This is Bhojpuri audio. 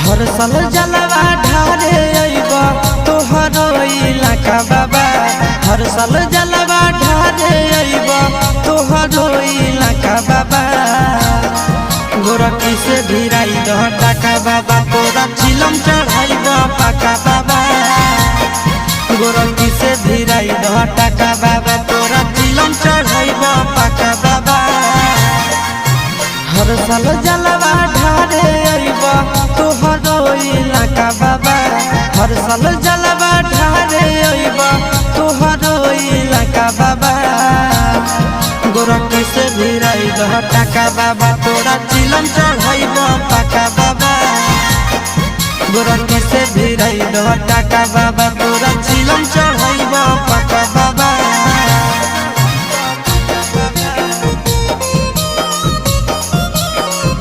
हर साल जलवा ढारे अइबा तोहरो इलाका बाबा। हर साल जलवा ढारे अइबा तोहरो इलाका बाबा। गोरखी से भिराई दह टाका बाबा, तोरा चिलम चढ़ाइबा पाका बाबा। गोरखी से भिराई दह टाका बाबा, तोरा चिलम चढ़ाइबा पाका बाबा। हर साल जलवा ढारे अइबा तोहरो इलाका बाबा। हर साल जलवा ढारे अइबा तोहरो इलाका बाबा। गोरखी से भिराई दह टाका बाबा, तोरा चिलम चढ़ाइबा पाका बाबा। गोरखी से भिराई दह टाका बाबा,